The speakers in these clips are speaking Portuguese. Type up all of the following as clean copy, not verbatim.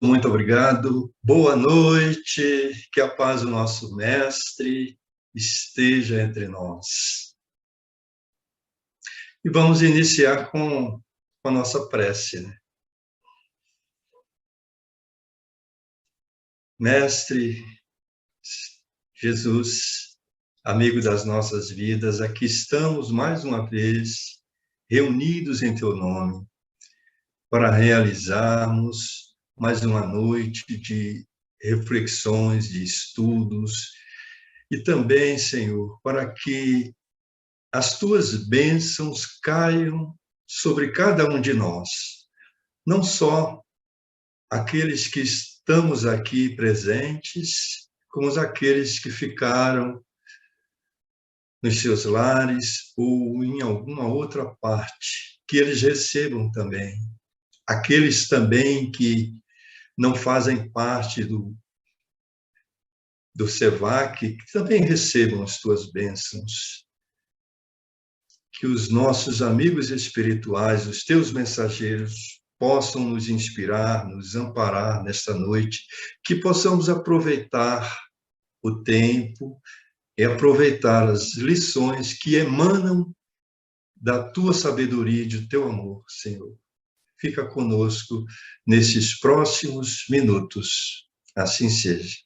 Muito obrigado. Boa noite. Que a paz do nosso Mestre esteja entre nós. E vamos iniciar com a nossa prece, né? Mestre Jesus, amigo das nossas vidas, aqui estamos mais uma vez reunidos em teu nome para realizarmos mais uma noite de reflexões, de estudos, e também, Senhor, para que as tuas bênçãos caiam sobre cada um de nós, não só aqueles que estamos aqui presentes, como aqueles que ficaram nos seus lares ou em alguma outra parte, que eles recebam também. Aqueles também que não fazem parte do SEVAC, que também recebam as tuas bênçãos. Que os nossos amigos espirituais, os teus mensageiros, possam nos inspirar, nos amparar nesta noite, que possamos aproveitar o tempo e aproveitar as lições que emanam da tua sabedoria e do teu amor, Senhor. Fica conosco nesses próximos minutos. Assim seja.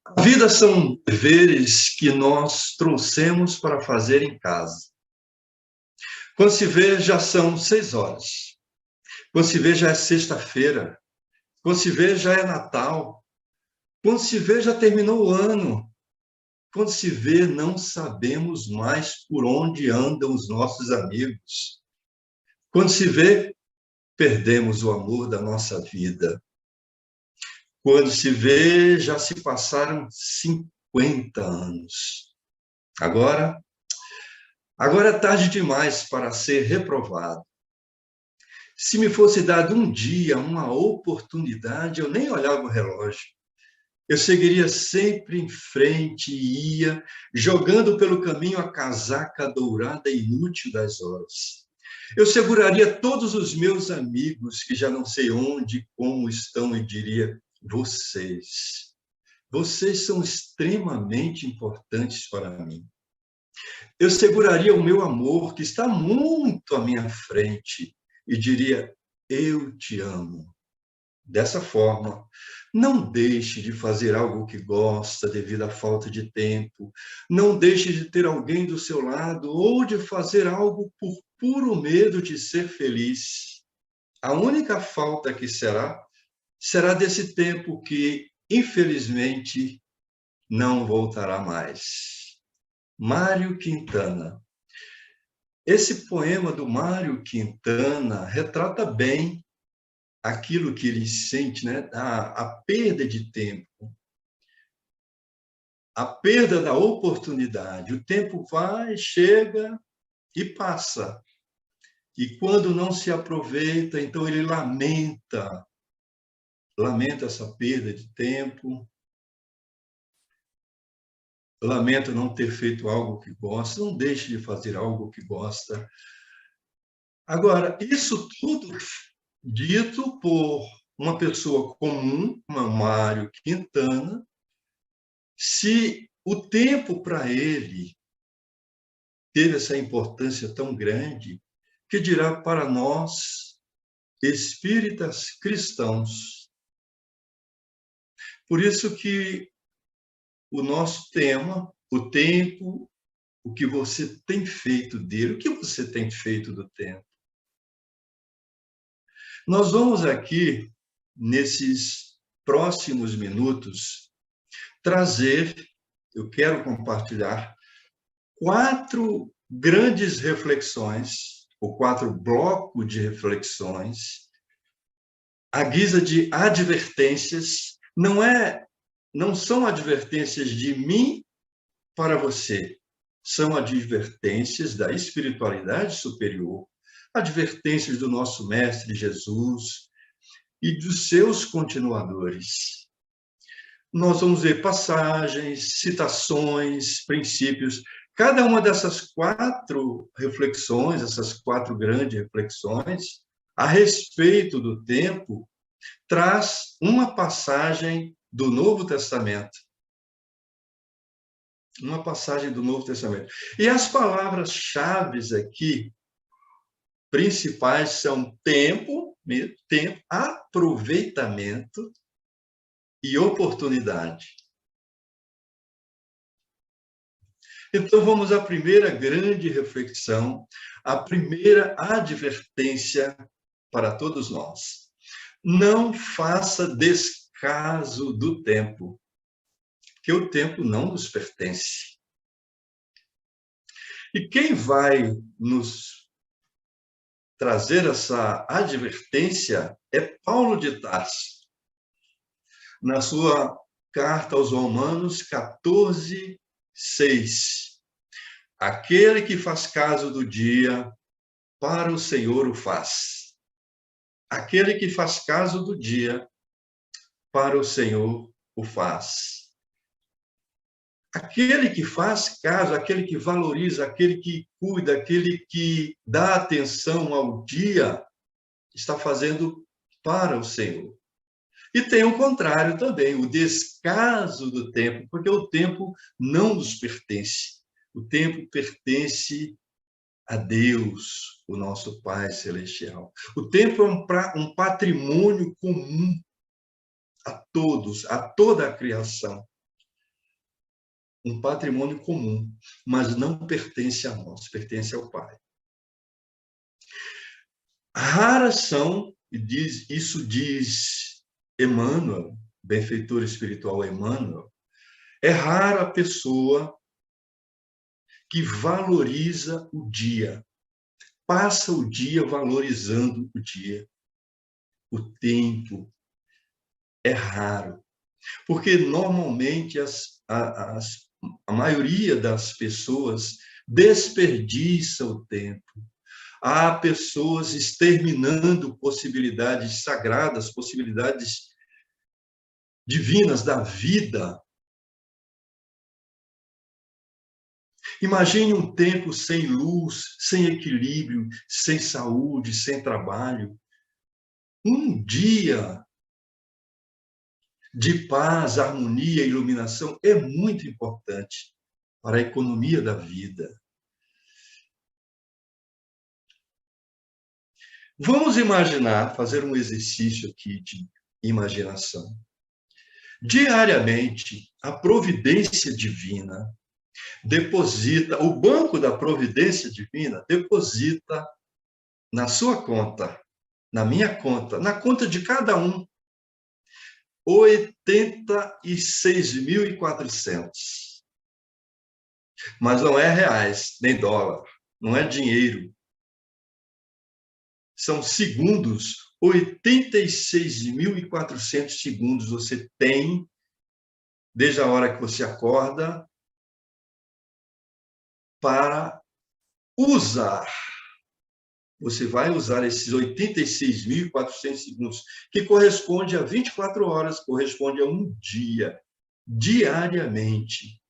A vida são deveres que nós trouxemos para fazer em casa. Quando se vê, já são 6 horas. Quando se vê, já é sexta-feira. Quando se vê, já é Natal. Quando se vê, já terminou o ano. Quando se vê, não sabemos mais por onde andam os nossos amigos. Quando se vê, perdemos o amor da nossa vida. Quando se vê, já se passaram 50 anos. Agora é tarde demais para ser reprovado. Se me fosse dado um dia, uma oportunidade, eu nem olhava o relógio. Eu seguiria sempre em frente e ia jogando pelo caminho a casaca dourada e inútil das horas. Eu seguraria todos os meus amigos, que já não sei onde e como estão, e diria: vocês são extremamente importantes para mim. Eu seguraria o meu amor, que está muito à minha frente, e diria: eu te amo. Dessa forma, não deixe de fazer algo que gosta devido à falta de tempo. Não deixe de ter alguém do seu lado ou de fazer algo por puro medo de ser feliz. A única falta que será desse tempo que, infelizmente, não voltará mais. Mário Quintana. Esse poema do Mário Quintana retrata bem aquilo que ele sente, né? A perda de tempo, a perda da oportunidade. O tempo vai, chega e passa. E quando não se aproveita, então ele lamenta essa perda de tempo, lamenta não ter feito algo que gosta. Não deixe de fazer algo que gosta. Agora, isso tudo dito por uma pessoa comum, Mário Quintana. Se o tempo para ele teve essa importância tão grande, que dirá para nós, espíritas cristãos? Por isso que o nosso tema, o tempo, o que você tem feito dele, o que você tem feito do tempo? Nós vamos aqui, nesses próximos minutos, eu quero compartilhar 4 grandes reflexões, ou 4 blocos de reflexões, à guisa de advertências. Não são advertências de mim para você, são advertências da espiritualidade superior, advertências do nosso Mestre Jesus e dos seus continuadores. Nós vamos ver passagens, citações, princípios Cada uma dessas 4 reflexões, essas 4 grandes reflexões, a respeito do tempo, traz uma passagem do Novo Testamento. Uma passagem do Novo Testamento. E as palavras-chave aqui, principais, são tempo, aproveitamento e oportunidade. Então, vamos à primeira grande reflexão, a primeira advertência para todos nós. Não faça descaso do tempo, que o tempo não nos pertence. E quem vai nos trazer essa advertência é Paulo de Tarso, na sua carta aos Romanos 14, 6. Aquele que faz caso do dia, para o Senhor o faz. Aquele que faz caso do dia, para o Senhor o faz. Aquele que faz caso, aquele que valoriza, aquele que cuida, aquele que dá atenção ao dia, está fazendo para o Senhor. E tem o contrário também, o descaso do tempo, porque o tempo não nos pertence. O tempo pertence a Deus, o nosso Pai Celestial. O tempo é um patrimônio comum a todos, a toda a criação. Um patrimônio comum, mas não pertence a nós, pertence ao Pai. Raras são, isso diz Emmanuel, benfeitor espiritual Emmanuel, é rara a pessoa que valoriza o dia, passa o dia valorizando o dia. O tempo é raro, porque normalmente a maioria das pessoas desperdiça o tempo. Há pessoas exterminando possibilidades sagradas, possibilidades divinas da vida. Imagine um tempo sem luz, sem equilíbrio, sem saúde, sem trabalho. Um dia de paz, harmonia, iluminação é muito importante para a economia da vida. Vamos imaginar, fazer um exercício aqui de imaginação. Diariamente, a providência divina deposita, o banco da providência divina deposita na sua conta, na minha conta, na conta de cada um, 86.400. Mas não é reais, nem dólar, não é dinheiro. São segundos, 86.400 segundos você tem, desde a hora que você acorda, para usar. Você vai usar esses 86.400 segundos, que corresponde a 24 horas, corresponde a um dia, diariamente.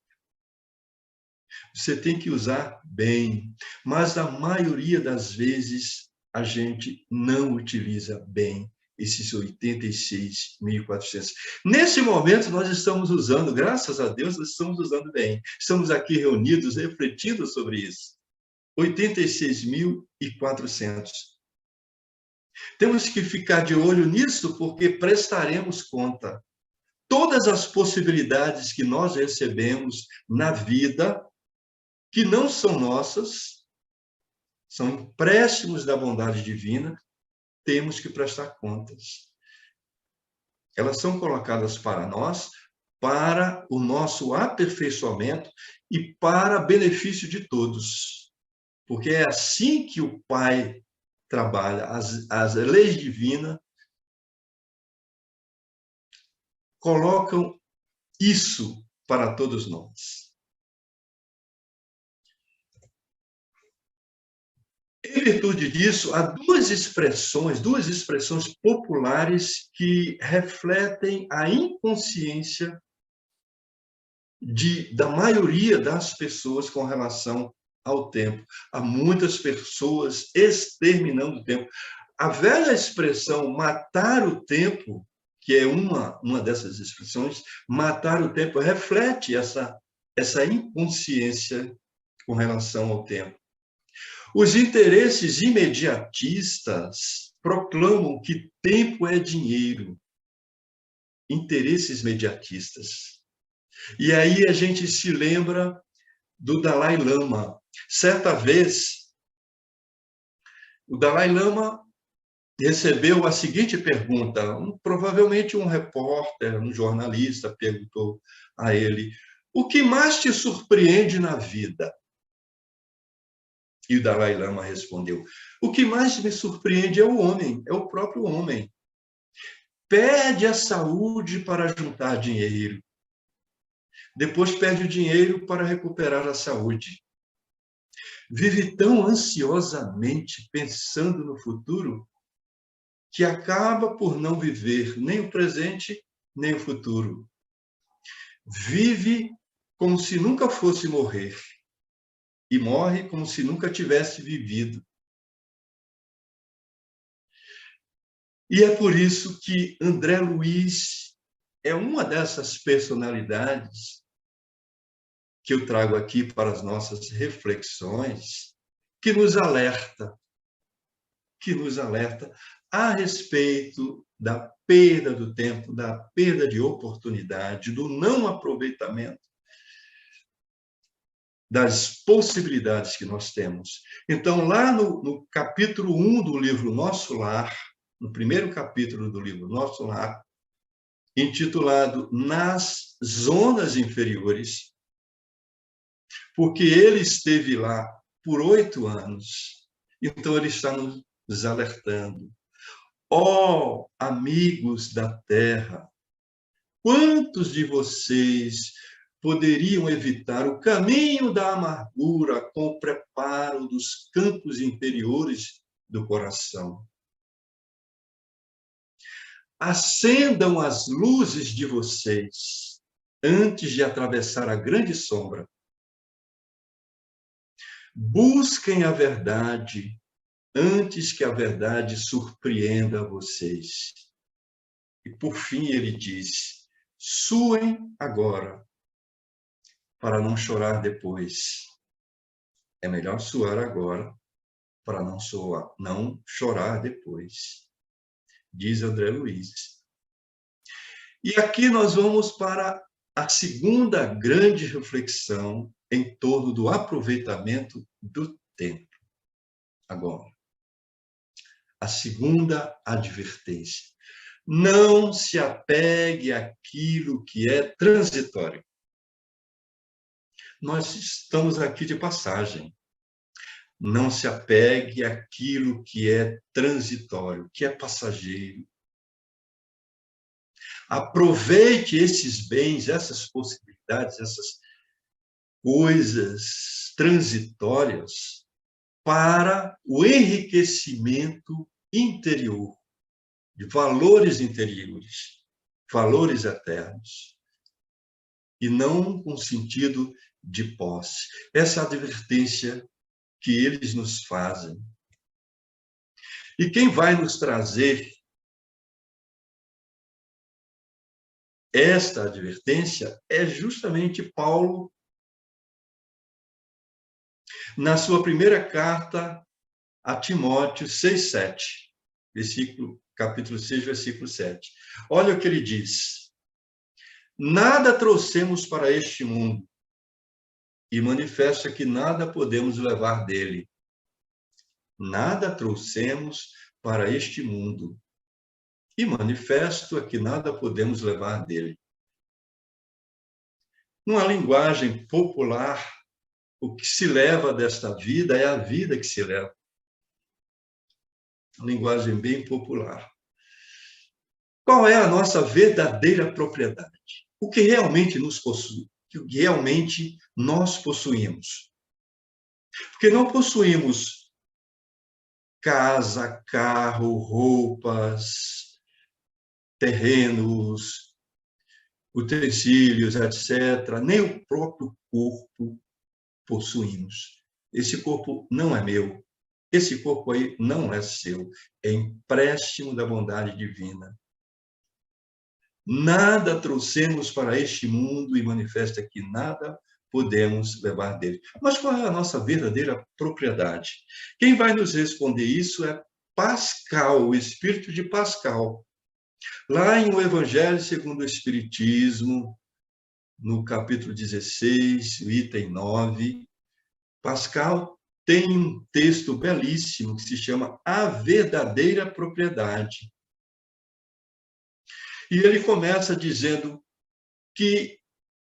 Você tem que usar bem, mas a maioria das vezes a gente não utiliza bem esses 86.400. Nesse momento, nós estamos usando, graças a Deus, nós estamos usando bem. Estamos aqui reunidos, refletindo sobre isso. 86.400. Temos que ficar de olho nisso, porque prestaremos conta. Todas as possibilidades que nós recebemos na vida, que não são nossas, são empréstimos da bondade divina, temos que prestar contas. Elas são colocadas para nós, para o nosso aperfeiçoamento e para benefício de todos. Porque é assim que o Pai trabalha. As leis divinas colocam isso para todos nós. Em virtude disso, há duas expressões populares que refletem a inconsciência da maioria das pessoas com relação ao tempo. Há muitas pessoas exterminando o tempo. A velha expressão matar o tempo, que é uma dessas expressões, matar o tempo, reflete essa inconsciência com relação ao tempo. Os interesses imediatistas proclamam que tempo é dinheiro. Interesses imediatistas. E aí a gente se lembra do Dalai Lama. Certa vez, o Dalai Lama recebeu a seguinte pergunta, provavelmente um repórter, um jornalista perguntou a ele: o que mais te surpreende na vida? E o Dalai Lama respondeu: o que mais me surpreende é o homem, é o próprio homem. Perde a saúde para juntar dinheiro. Depois perde o dinheiro para recuperar a saúde. Vive tão ansiosamente pensando no futuro que acaba por não viver nem o presente, nem o futuro. Vive como se nunca fosse morrer e morre como se nunca tivesse vivido. E é por isso que André Luiz é uma dessas personalidades que eu trago aqui para as nossas reflexões, que nos alerta a respeito da perda do tempo, da perda de oportunidade, do não aproveitamento das possibilidades que nós temos. Então, lá no capítulo 1 do livro Nosso Lar, no primeiro capítulo do livro Nosso Lar, intitulado Nas Zonas Inferiores, porque ele esteve lá por 8 anos, então ele está nos alertando. Ó, amigos da terra, quantos de vocês poderiam evitar o caminho da amargura com o preparo dos campos interiores do coração? Acendam as luzes de vocês antes de atravessar a grande sombra. Busquem a verdade antes que a verdade surpreenda vocês. E, por fim, ele diz: suem agora, para não chorar depois. É melhor suar agora, para não chorar depois, diz André Luiz. E aqui nós vamos para a segunda grande reflexão em torno do aproveitamento do tempo. Agora, a segunda advertência. Não se apegue àquilo que é transitório. Nós estamos aqui de passagem. Não se apegue àquilo que é transitório, que é passageiro. Aproveite esses bens, essas possibilidades, essas coisas transitórias para o enriquecimento interior, de valores interiores, valores eternos, e não com sentido de posse. Essa é a advertência que eles nos fazem. E quem vai nos trazer esta advertência é justamente Paulo, na sua primeira carta a Timóteo 6:7, capítulo 6, versículo 7. Olha o que ele diz: nada trouxemos para este mundo, e manifesta que nada podemos levar dele. Nada trouxemos para este mundo, e manifesto é que nada podemos levar dele. Numa linguagem popular, o que se leva desta vida é a vida que se leva. Uma linguagem bem popular. Qual é a nossa verdadeira propriedade? O que realmente nos possui? O que realmente nós possuímos? Porque não possuímos casa, carro, roupas, terrenos, utensílios, etc., nem o próprio corpo possuímos. Esse corpo não é meu. Esse corpo aí não é seu. É empréstimo da bondade divina. Nada trouxemos para este mundo e manifesta que nada podemos levar dele. Mas qual é a nossa verdadeira propriedade? Quem vai nos responder isso é Pascal, o espírito de Pascal. Lá em O Evangelho segundo o Espiritismo, no capítulo 16, o item 9, Pascal tem um texto belíssimo que se chama A Verdadeira Propriedade. E ele começa dizendo que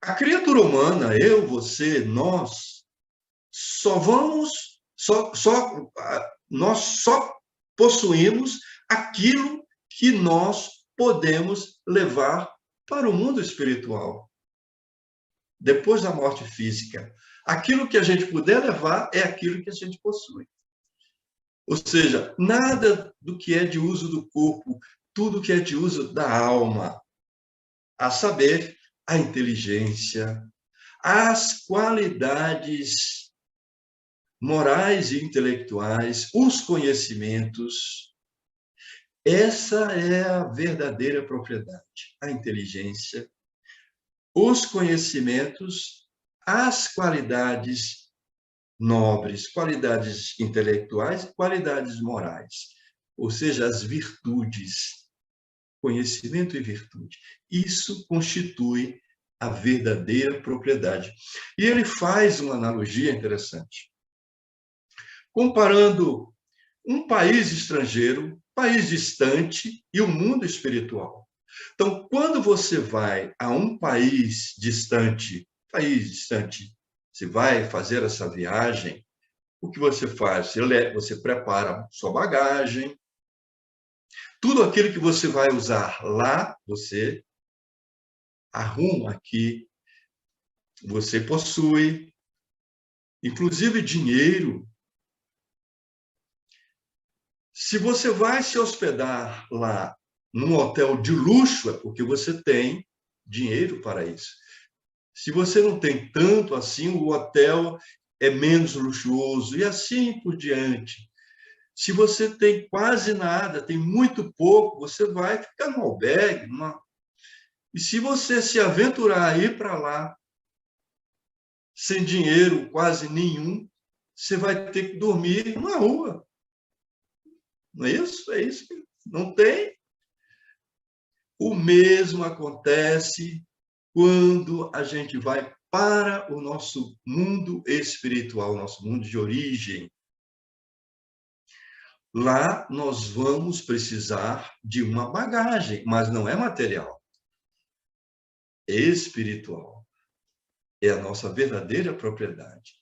a criatura humana, eu, você, nós, nós só possuímos aquilo que nós podemos levar para o mundo espiritual. Depois da morte física, aquilo que a gente puder levar é aquilo que a gente possui. Ou seja, nada do que é de uso do corpo, tudo que é de uso da alma, a saber, a inteligência, as qualidades morais e intelectuais, os conhecimentos. Essa é a verdadeira propriedade, a inteligência, os conhecimentos, as qualidades nobres, qualidades intelectuais, qualidades morais, ou seja, as virtudes, conhecimento e virtude. Isso constitui a verdadeira propriedade. E ele faz uma analogia interessante. Comparando um país estrangeiro, país distante e o mundo espiritual. Então, quando você vai a um país distante, você vai fazer essa viagem, o que você faz? Você prepara sua bagagem, tudo aquilo que você vai usar lá, você arruma aqui, você possui, inclusive dinheiro. Se você vai se hospedar lá num hotel de luxo, é porque você tem dinheiro para isso. Se você não tem tanto assim, o hotel é menos luxuoso e assim por diante. Se você tem quase nada, tem muito pouco, você vai ficar no albergue. E se você se aventurar a ir para lá sem dinheiro quase nenhum, você vai ter que dormir na rua. Não é isso? É isso. Não tem. O mesmo acontece quando a gente vai para o nosso mundo espiritual, nosso mundo de origem. Lá nós vamos precisar de uma bagagem, mas não é material, é espiritual. É a nossa verdadeira propriedade.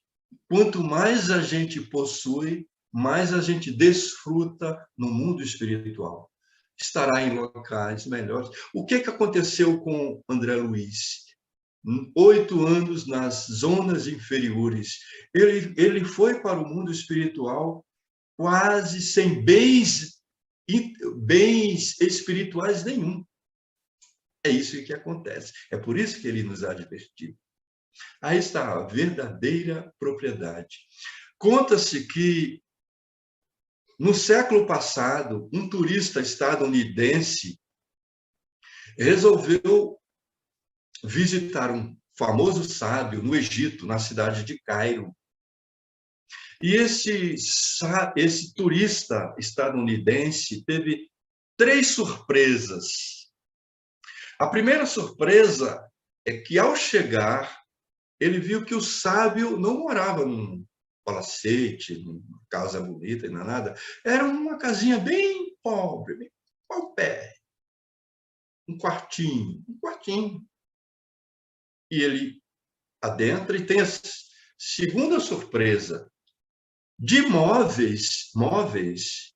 Quanto mais a gente possui, mais a gente desfruta no mundo espiritual. Estará em locais melhores. O que aconteceu com André Luiz? 8 anos nas zonas inferiores. Ele foi para o mundo espiritual quase sem bens espirituais nenhum. É isso que acontece. É por isso que ele nos advertiu. Aí está a verdadeira propriedade. Conta-se que, no século passado, um turista estadunidense resolveu visitar um famoso sábio no Egito, na cidade de Cairo. E esse turista estadunidense teve 3 surpresas. A primeira surpresa é que, ao chegar, ele viu que o sábio não morava num palacete, numa casa bonita e nada. Era uma casinha bem pobre, bem paupé. Um quartinho. E ele adentra e tem a segunda surpresa. De móveis,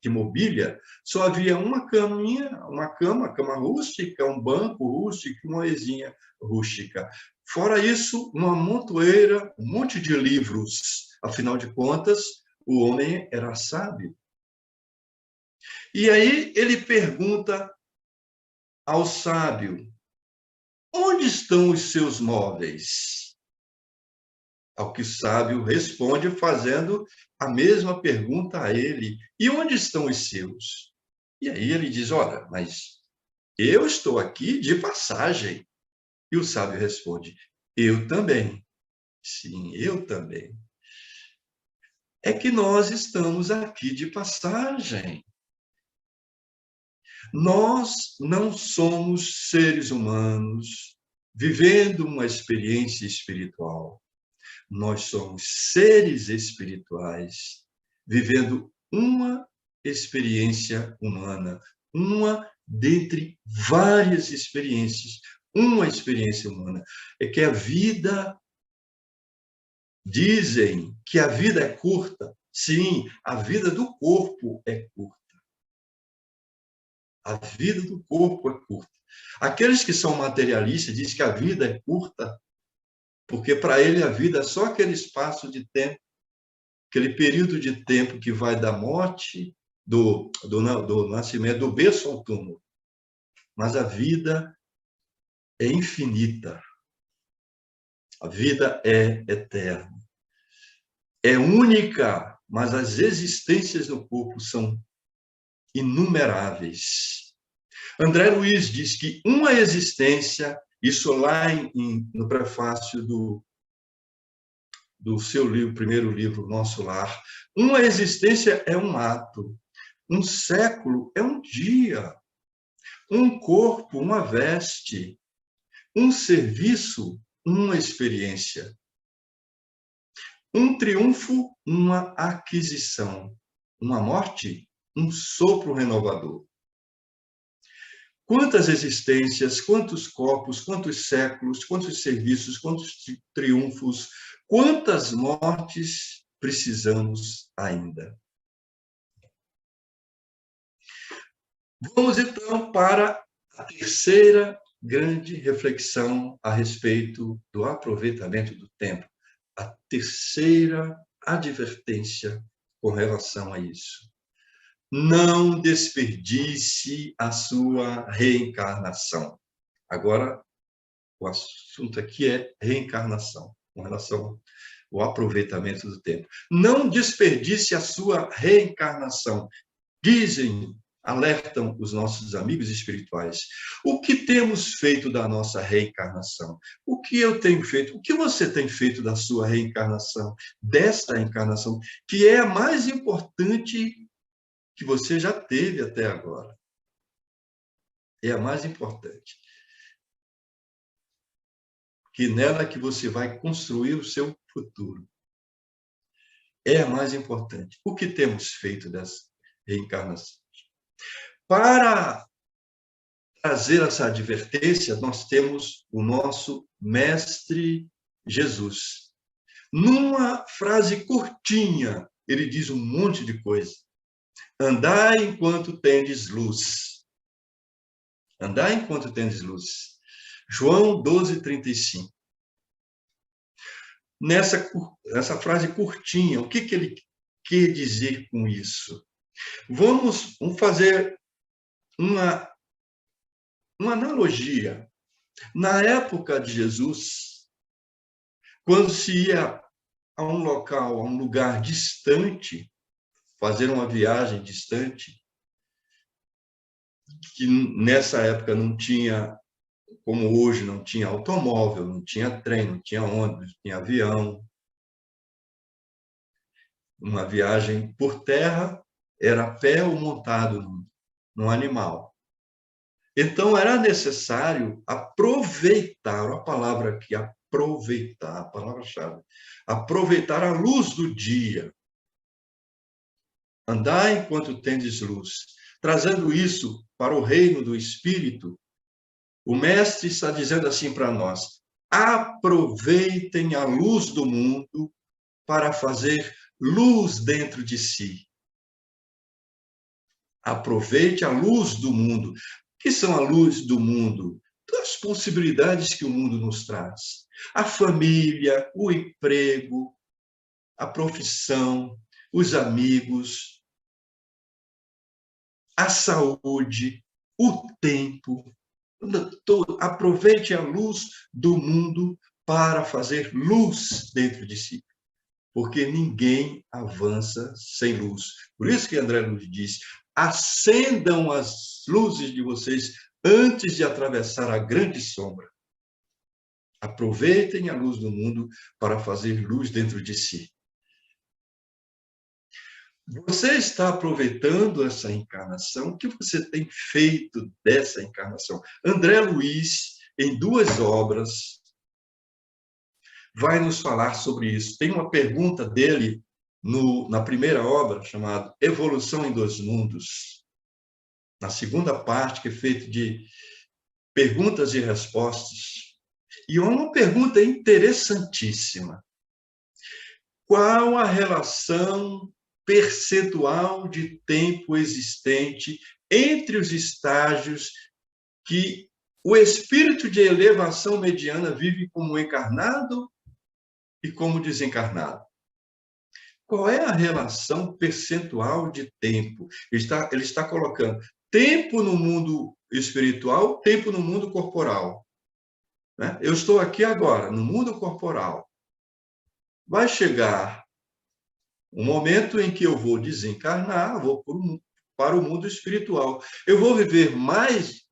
de mobília, só havia uma caminha, cama rústica, um banco rústico, uma mesinha rústica. Fora isso, uma montoeira, um monte de livros. Afinal de contas, o homem era sábio. E aí ele pergunta ao sábio: onde estão os seus móveis? Ao que o sábio responde fazendo a mesma pergunta a ele: e onde estão os seus? E aí ele diz: olha, mas eu estou aqui de passagem. E o sábio responde: eu também. Sim, eu também. É que nós estamos aqui de passagem. Nós não somos seres humanos vivendo uma experiência espiritual. Nós somos seres espirituais vivendo uma experiência humana, uma dentre várias experiências, uma experiência humana. É que a vida, dizem que a vida é curta. Sim, a vida do corpo é curta. A vida do corpo é curta. Aqueles que são materialistas dizem que a vida é curta, porque para ele a vida é só aquele espaço de tempo, aquele período de tempo que vai da morte, do nascimento, do berço ao túmulo. Mas a vida é infinita. A vida é eterna. É única, mas as existências do corpo são inumeráveis. André Luiz diz que uma existência, isso lá no prefácio do seu livro, primeiro livro, Nosso Lar, uma existência é um ato, um século é um dia, um corpo, uma veste, um serviço, uma experiência, um triunfo, uma aquisição, uma morte, um sopro renovador. Quantas existências, quantos corpos, quantos séculos, quantos serviços, quantos triunfos, quantas mortes precisamos ainda? Vamos então para a terceira grande reflexão a respeito do aproveitamento do tempo. A terceira advertência com relação a isso. Não desperdice a sua reencarnação. Agora, o assunto aqui é reencarnação, com relação ao aproveitamento do tempo. Não desperdice a sua reencarnação. Dizem, alertam os nossos amigos espirituais. O que temos feito da nossa reencarnação? O que eu tenho feito? O que você tem feito da sua reencarnação? Desta encarnação, que é a mais importante que você já teve até agora. É a mais importante. Que nela que você vai construir o seu futuro. É a mais importante. O que temos feito dessa reencarnação? Para trazer essa advertência, nós temos o nosso Mestre Jesus. Numa frase curtinha, ele diz um monte de coisa. Andai enquanto tendes luz. Andai enquanto tendes luz. João 12:35. Nessa frase curtinha, o que ele quer dizer com isso? Vamos fazer uma analogia. Na época de Jesus, quando se ia a um local, a um lugar distante, fazer uma viagem distante, que nessa época não tinha, como hoje, não tinha automóvel, não tinha trem, não tinha ônibus, não tinha avião. Uma viagem por terra era a pé ou montado num animal. Então, era necessário aproveitar, a palavra aqui, aproveitar, a palavra-chave, aproveitar a luz do dia. Andar enquanto tendes luz. Trazendo isso para o reino do Espírito, o Mestre está dizendo assim para nós: aproveitem a luz do mundo para fazer luz dentro de si. Aproveite a luz do mundo. O que são a luz do mundo? Das possibilidades que o mundo nos traz. A família, o emprego, a profissão, os amigos, a saúde, o tempo, Aproveite a luz do mundo para fazer luz dentro de si, porque ninguém avança sem luz. Por isso que André Luiz diz: acendam as luzes de vocês antes de atravessar a grande sombra. Aproveitem a luz do mundo para fazer luz dentro de si. Você está aproveitando essa encarnação? O que você tem feito dessa encarnação? André Luiz, em 2 obras, vai nos falar sobre isso. Tem uma pergunta dele na primeira obra, chamada Evolução em 2 Mundos. Na segunda parte, que é feita de perguntas e respostas. E uma pergunta interessantíssima. Qual a relação percentual de tempo existente entre os estágios que o espírito de elevação mediana vive como encarnado e como desencarnado? Qual é a relação percentual de tempo? Ele está colocando tempo no mundo espiritual, tempo no mundo corporal. Né? Eu estou aqui agora, no mundo corporal. Vai chegar um momento em que eu vou desencarnar, vou para o mundo espiritual. Eu vou viver mais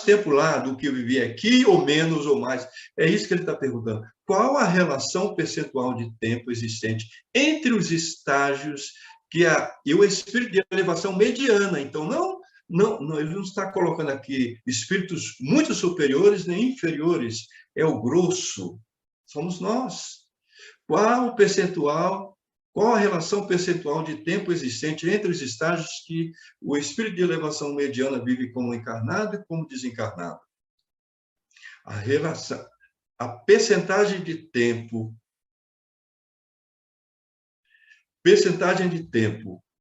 tempo lá do que eu vivi aqui, ou menos, ou mais. É isso que ele está perguntando. Qual a relação percentual de tempo existente entre os estágios e o espírito de elevação mediana? Então, ele não está colocando aqui espíritos muito superiores nem inferiores. É o grosso. Somos nós. Qual a relação percentual de tempo existente entre os estágios que o espírito de elevação mediana vive como encarnado e como desencarnado? A percentagem de tempo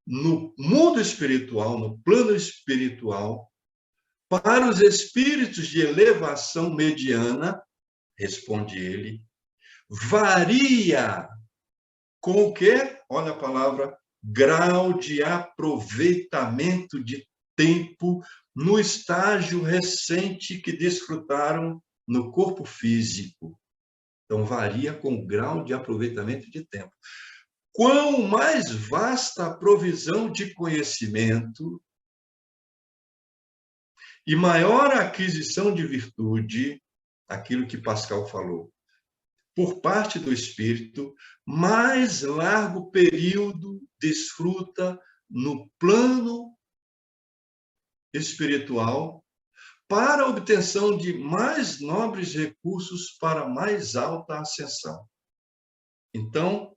no mundo espiritual, no plano espiritual, para os espíritos de elevação mediana, responde ele, varia com o quê? Olha a palavra, grau de aproveitamento de tempo no estágio recente que desfrutaram no corpo físico. Então, varia com o grau de aproveitamento de tempo. Quão mais vasta a provisão de conhecimento e maior a aquisição de virtude, aquilo que Pascal falou, por parte do espírito, mais largo período desfruta no plano espiritual para a obtenção de mais nobres recursos para mais alta ascensão. Então,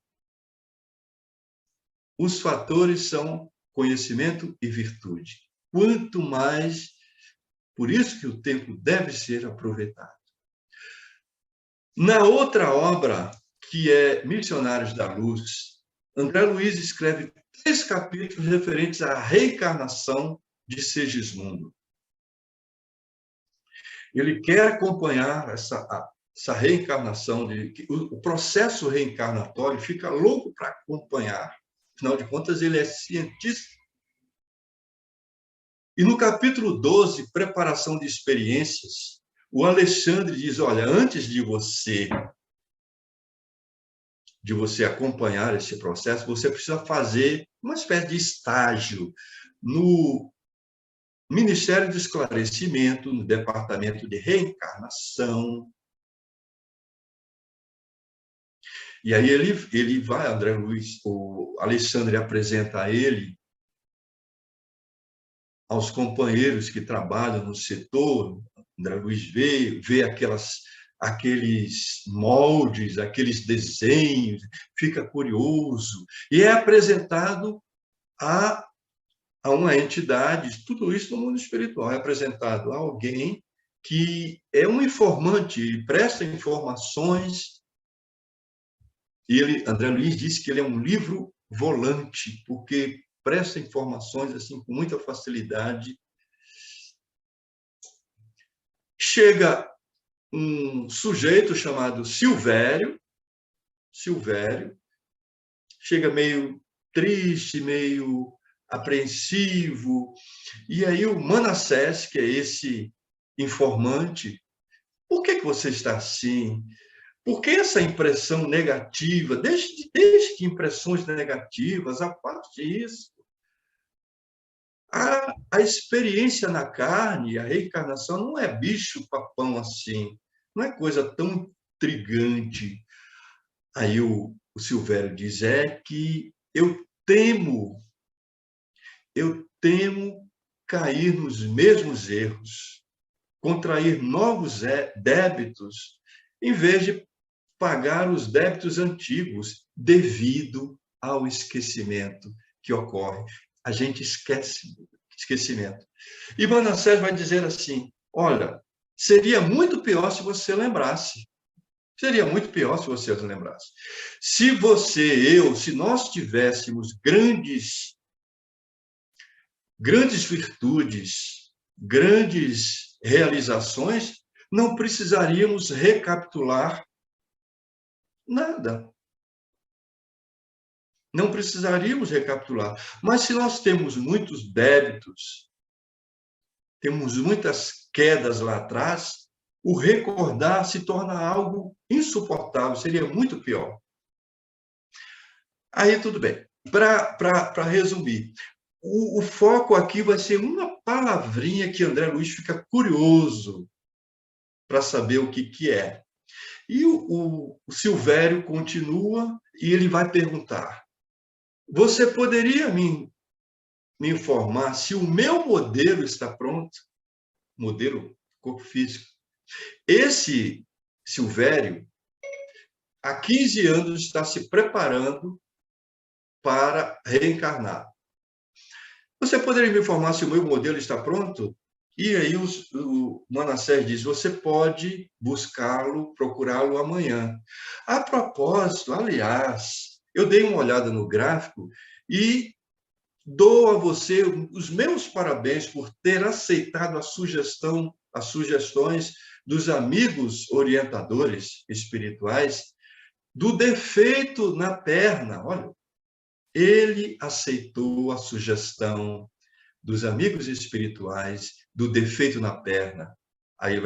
os fatores são conhecimento e virtude. Quanto mais, por isso que o tempo deve ser aproveitado. Na outra obra, que é Missionários da Luz, André Luiz escreve 3 capítulos referentes à reencarnação de Segismundo. Ele quer acompanhar essa reencarnação, o processo reencarnatório, fica louco para acompanhar. Afinal de contas, ele é cientista. E no capítulo 12, Preparação de Experiências, o Alexandre diz, olha, antes de você acompanhar esse processo, você precisa fazer uma espécie de estágio no Ministério do Esclarecimento, no Departamento de Reencarnação. E aí ele vai, André Luiz, o Alexandre apresenta a ele, aos companheiros que trabalham no setor. André Luiz vê aqueles moldes, aqueles desenhos, fica curioso, e é apresentado a uma entidade, tudo isso no mundo espiritual, é apresentado a alguém que é um informante, e presta informações, e André Luiz disse que ele é um livro volante, porque presta informações assim com muita facilidade. Chega um sujeito chamado Silvério, chega meio triste, meio apreensivo. E aí o Manassés, que é esse informante, por que você está assim? Por que essa impressão negativa? Deixe de impressões negativas, a parte disso. A experiência na carne, a reencarnação, não é bicho-papão assim, não é coisa tão intrigante. Aí o Silvério diz, é que eu temo cair nos mesmos erros, contrair novos débitos, em vez de pagar os débitos antigos, devido ao esquecimento que ocorre. A gente esquecimento. E Manassés vai dizer assim, olha, seria muito pior se você lembrasse. Seria muito pior se você se lembrasse. Se se nós tivéssemos grandes virtudes, grandes realizações, não precisaríamos recapitular nada. Não precisaríamos recapitular. Mas se nós temos muitos débitos, temos muitas quedas lá atrás, o recordar se torna algo insuportável, seria muito pior. Aí tudo bem. Para resumir, o foco aqui vai ser uma palavrinha que André Luiz fica curioso para saber o que é. E o Silvério continua e ele vai perguntar, você poderia me informar se o meu modelo está pronto? Modelo corpo físico. Esse Silvério, há 15 anos, está se preparando para reencarnar. Você poderia me informar se o meu modelo está pronto? E aí o Manassés diz, você pode buscá-lo, procurá-lo amanhã. A propósito, aliás, eu dei uma olhada no gráfico e dou a você os meus parabéns por ter aceitado as sugestões dos amigos orientadores espirituais do defeito na perna. Olha, ele aceitou a sugestão dos amigos espirituais do defeito na perna. Aí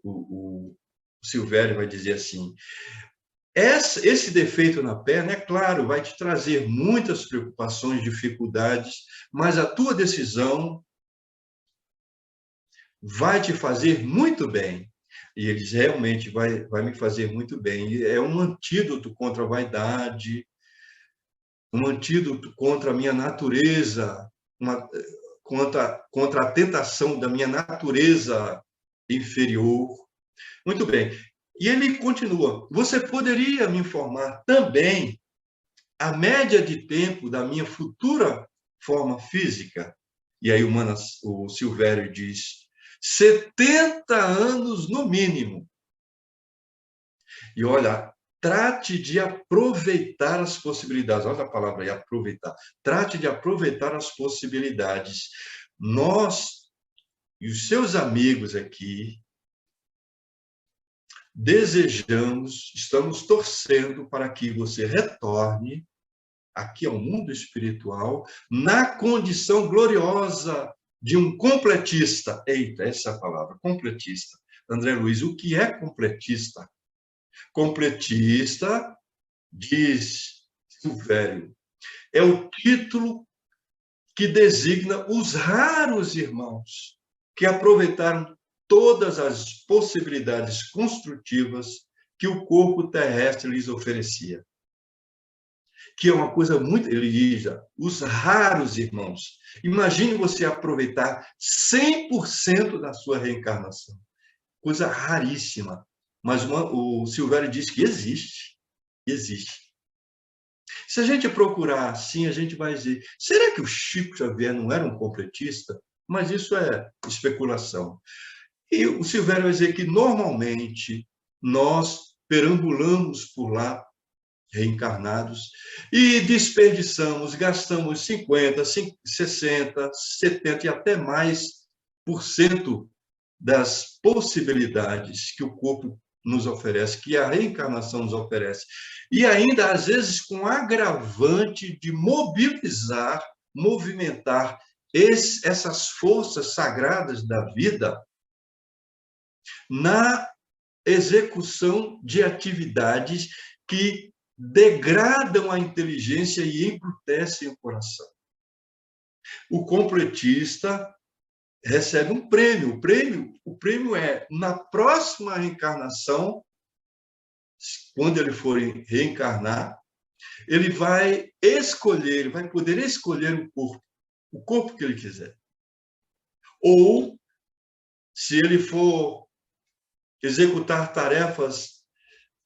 o Silvério vai dizer assim, esse defeito na perna, é claro, vai te trazer muitas preocupações, dificuldades, mas a tua decisão vai te fazer muito bem. E eles realmente vai me fazer muito bem. É um antídoto contra a vaidade, um antídoto contra a minha natureza, contra a tentação da minha natureza inferior. Muito bem. E ele continua, você poderia me informar também a média de tempo da minha futura forma física? E aí o Silvério diz, 70 anos no mínimo. E olha, trate de aproveitar as possibilidades. Olha a palavra aí, aproveitar. Trate de aproveitar as possibilidades. Nós e os seus amigos aqui desejamos, estamos torcendo para que você retorne aqui ao mundo espiritual na condição gloriosa de um completista. Eita, essa é a palavra, completista. André Luiz, o que é completista? Completista, diz Silvério, é o título que designa os raros irmãos que aproveitaram todas as possibilidades construtivas que o corpo terrestre lhes oferecia. Que é uma coisa muito... Ele diz, os raros irmãos. Imagine você aproveitar 100% da sua reencarnação. Coisa raríssima. Mas o Silvério diz que existe. Existe. Se a gente procurar assim, a gente vai dizer, será que o Chico Xavier não era um completista? Mas isso é especulação. E o Silvério vai dizer que, normalmente, nós perambulamos por lá, reencarnados, e desperdiçamos, gastamos 50%, 60%, 70% e até mais por cento das possibilidades que o corpo nos oferece, que a reencarnação nos oferece. E ainda, às vezes, com agravante de mobilizar movimentar essas forças sagradas da vida na execução de atividades que degradam a inteligência e embrutecem o coração. O completista recebe um prêmio. O prêmio é, na próxima reencarnação, quando ele for reencarnar, ele vai escolher, ele vai poder escolher o corpo que ele quiser. Ou, se ele for executar tarefas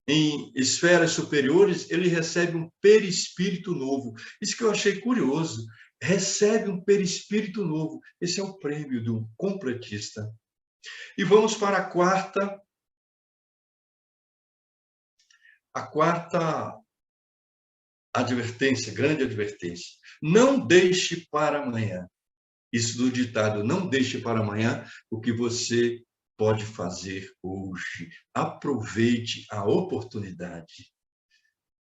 em esferas superiores, ele recebe um perispírito novo. Isso que eu achei curioso. Recebe um perispírito novo. Esse é o prêmio do completista. E vamos para a quarta advertência, grande advertência. Não deixe para amanhã. Isso do ditado, não deixe para amanhã o que você pode fazer hoje. Aproveite a oportunidade.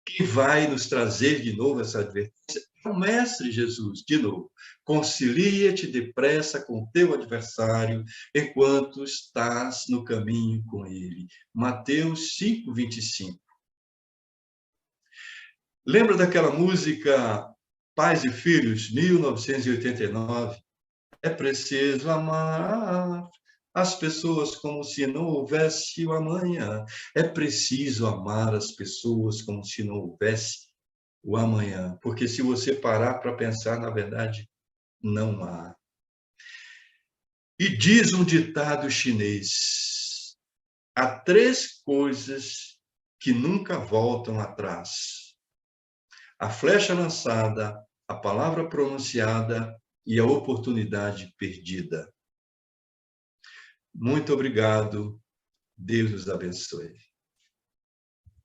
Quem vai nos trazer de novo essa advertência é o Mestre Jesus, de novo. Concilia-te depressa com teu adversário enquanto estás no caminho com ele. Mateus 5:25. Lembra daquela música Pais e Filhos, 1989? É preciso amar as pessoas como se não houvesse o amanhã. É preciso amar as pessoas como se não houvesse o amanhã. Porque se você parar para pensar, na verdade, não há. E diz um ditado chinês: há 3 coisas que nunca voltam atrás: a flecha lançada, a palavra pronunciada e a oportunidade perdida. Muito obrigado. Deus nos abençoe.